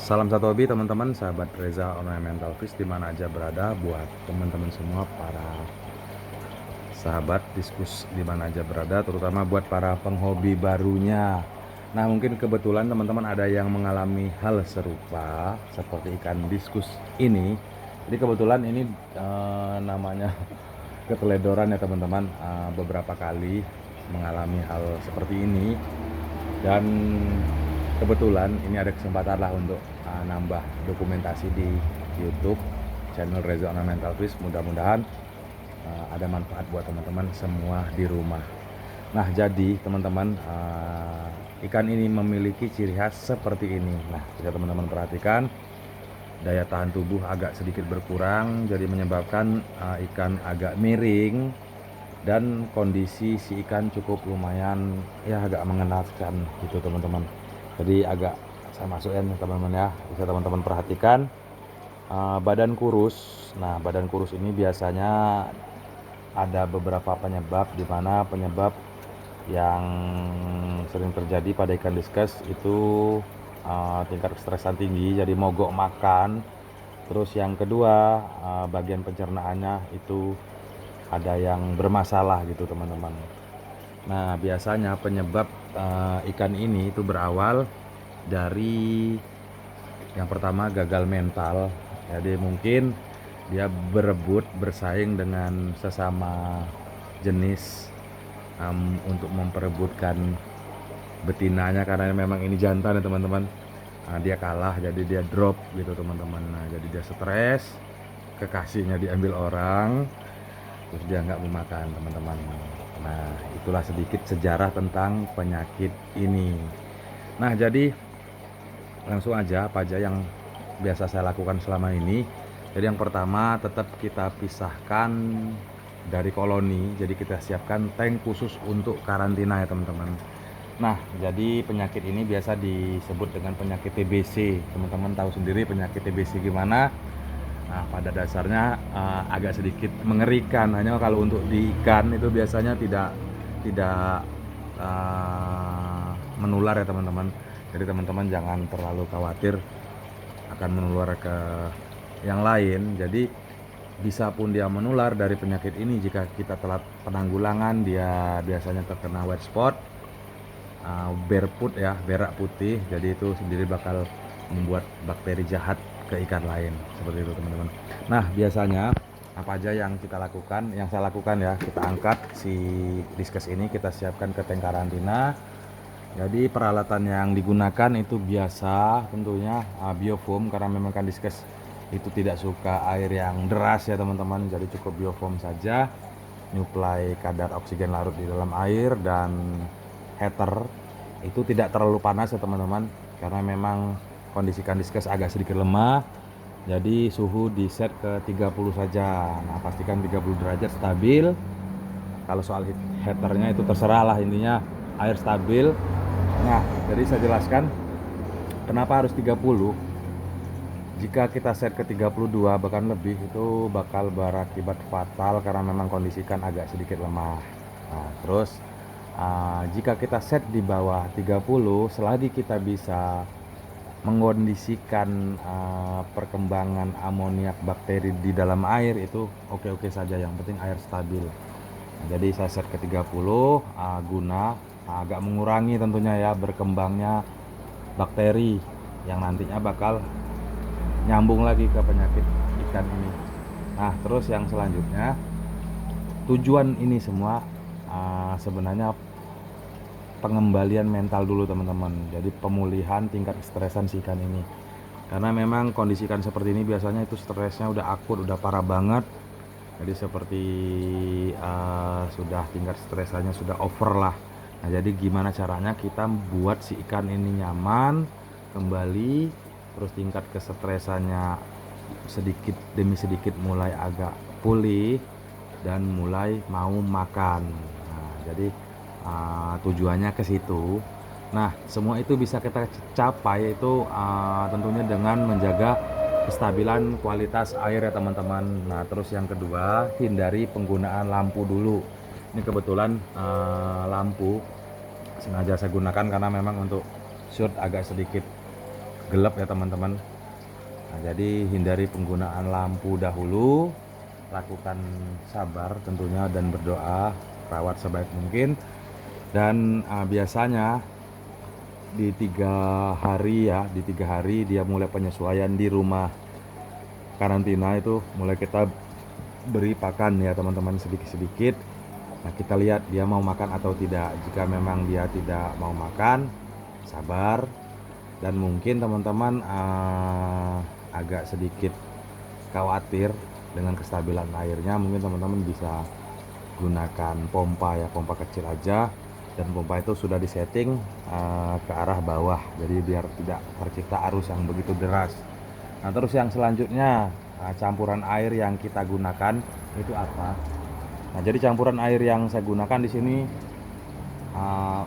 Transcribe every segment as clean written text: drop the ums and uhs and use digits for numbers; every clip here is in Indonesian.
Salam satu hobi teman-teman, sahabat Reza Online Mental Fish di mana aja berada, buat teman-teman semua para sahabat diskus di mana aja berada, terutama buat para penghobi barunya. Nah, mungkin kebetulan teman-teman ada yang mengalami hal serupa seperti ikan diskus ini. Jadi kebetulan ini namanya keteledoran ya teman-teman, beberapa kali mengalami hal seperti ini. Dan kebetulan ini ada kesempatan lah untuk nambah dokumentasi di YouTube channel Reza Mental Fish. Mudah-mudahan ada manfaat buat teman-teman semua di rumah. Nah, jadi teman-teman, ikan ini memiliki ciri khas seperti ini. Nah, bisa teman-teman perhatikan, daya tahan tubuh agak sedikit berkurang, jadi menyebabkan ikan agak miring, dan kondisi si ikan cukup lumayan ya agak mengenaskan gitu teman-teman. Jadi agak saya masukin teman-teman ya, bisa teman-teman perhatikan badan kurus. Nah, badan kurus ini biasanya ada beberapa penyebab, di mana penyebab yang sering terjadi pada ikan diskus itu tingkat kestresan tinggi, jadi mogok makan. Terus yang kedua, bagian pencernaannya itu ada yang bermasalah gitu teman-teman. Nah, biasanya penyebab ikan ini itu berawal dari yang pertama gagal mental. Jadi mungkin dia berebut bersaing dengan sesama jenis untuk memperebutkan betinanya, karena memang ini jantan ya teman-teman. Nah, dia kalah jadi dia drop gitu teman-teman. Nah, jadi dia stres, kekasihnya diambil orang, terus dia nggak mau makan teman-teman. Nah, itulah sedikit sejarah tentang penyakit ini. Nah, jadi langsung aja apa aja yang biasa saya lakukan selama ini. Jadi yang pertama, tetap kita pisahkan dari koloni, jadi kita siapkan tank khusus untuk karantina ya teman-teman. Nah, jadi penyakit ini biasa disebut dengan penyakit TBC. Teman-teman tahu sendiri penyakit TBC gimana. Nah, pada dasarnya agak sedikit mengerikan. Hanya kalau untuk di ikan itu biasanya tidak menular ya teman-teman. Jadi teman-teman jangan terlalu khawatir akan menular ke yang lain. Jadi bisa pun dia menular dari penyakit ini jika kita telat penanggulangan. Dia biasanya terkena white spot, barefoot ya, berak putih. Jadi itu sendiri bakal membuat bakteri jahat ke ikan lain, seperti itu teman-teman. Nah, biasanya apa aja yang kita lakukan, yang saya lakukan ya, kita angkat si diskus ini, kita siapkan ke tank karantina. Jadi peralatan yang digunakan itu biasa tentunya biofoam, karena memang kan diskus itu tidak suka air yang deras ya teman-teman. Jadi cukup biofoam saja, nyuplai kadar oksigen larut di dalam air, dan heater itu tidak terlalu panas ya teman-teman, karena memang kondisi ikan diskus agak sedikit lemah. Jadi suhu di set ke 30 saja. Nah, pastikan 30 derajat stabil. Kalau soal heaternya itu terserah lah, intinya air stabil. Nah, jadi saya jelaskan kenapa harus 30. Jika kita set ke 32 bahkan lebih, itu bakal berakibat fatal karena memang kondisi ikan agak sedikit lemah. Nah, terus jika kita set di bawah 30, selagi kita bisa mengkondisikan perkembangan amoniak bakteri di dalam air, itu oke-oke saja, yang penting air stabil. Nah, jadi saya set ke 30 guna agak mengurangi tentunya ya berkembangnya bakteri yang nantinya bakal nyambung lagi ke penyakit ikan ini. Nah, terus yang selanjutnya, tujuan ini semua sebenarnya pengembalian mental dulu teman-teman. Jadi pemulihan tingkat stresan si ikan ini, karena memang kondisi ikan seperti ini biasanya itu stresnya udah akut, udah parah banget. Jadi seperti sudah tingkat stresannya sudah over lah. Nah, jadi gimana caranya kita buat si ikan ini nyaman kembali, terus tingkat kesetresannya sedikit demi sedikit mulai agak pulih dan mulai mau makan. Nah, jadi tujuannya ke situ. Nah, semua itu bisa kita capai itu tentunya dengan menjaga kestabilan kualitas air ya teman-teman. Nah, terus yang kedua, hindari penggunaan lampu dulu. Ini kebetulan lampu sengaja saya gunakan karena memang untuk shoot agak sedikit gelap ya teman-teman. Nah, jadi hindari penggunaan lampu dahulu, lakukan sabar tentunya dan berdoa, rawat sebaik mungkin. Dan biasanya di 3 hari ya, di 3 hari dia mulai penyesuaian di rumah karantina itu, mulai kita beri pakan ya teman-teman, sedikit-sedikit. Nah, kita lihat dia mau makan atau tidak. Jika memang dia tidak mau makan, sabar. Dan mungkin teman-teman agak sedikit khawatir dengan kestabilan airnya, mungkin teman-teman bisa gunakan pompa ya, pompa kecil aja. Dan pompa itu sudah disetting ke arah bawah, jadi biar tidak tercipta arus yang begitu deras. Nah, terus yang selanjutnya, campuran air yang kita gunakan itu apa? Nah, jadi campuran air yang saya gunakan di sini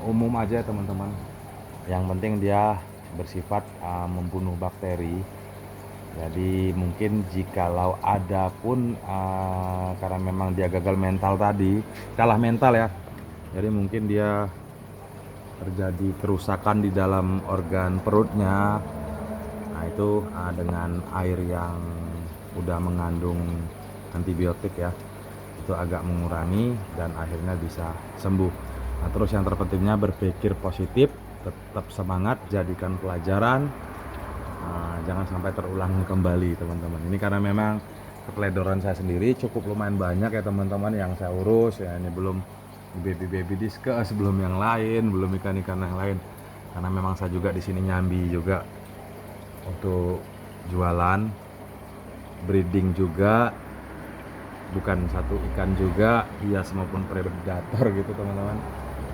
umum aja teman-teman. Yang penting dia bersifat membunuh bakteri. Jadi mungkin jikalau ada pun karena memang dia gagal mental tadi, kalah mental ya. Jadi mungkin dia terjadi kerusakan di dalam organ perutnya. Nah, itu dengan air yang udah mengandung antibiotik ya, itu agak mengurangi dan akhirnya bisa sembuh. Nah, terus yang terpentingnya berpikir positif, tetap semangat, jadikan pelajaran. Jangan sampai terulang kembali teman-teman. Ini karena memang keteledoran saya sendiri cukup lumayan banyak ya teman-teman yang saya urus ya. Ini belum baby discuss, belum yang lain, belum ikan-ikan yang lain. Karena memang saya juga di sini nyambi juga untuk jualan, breeding juga, bukan satu ikan juga, hias maupun predator gitu teman-teman.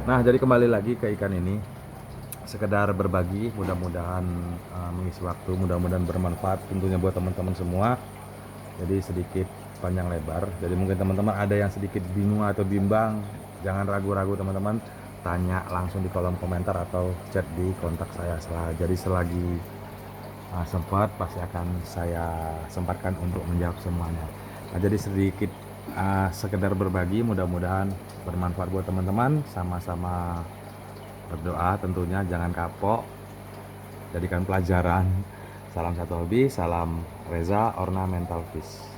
Nah, jadi kembali lagi ke ikan ini, sekedar berbagi, mudah-mudahan mengisi waktu, mudah-mudahan bermanfaat tentunya buat teman-teman semua. Jadi sedikit panjang lebar, jadi mungkin teman-teman ada yang sedikit bingung atau bimbang, jangan ragu-ragu teman-teman, tanya langsung di kolom komentar atau chat di kontak saya. Jadi selagi sempat pasti akan saya sempatkan untuk menjawab semuanya. Nah, jadi sedikit sekedar berbagi, mudah-mudahan bermanfaat buat teman-teman. Sama-sama berdoa tentunya, jangan kapok, jadikan pelajaran. Salam satu hobi, salam Reza Ornamental Fish.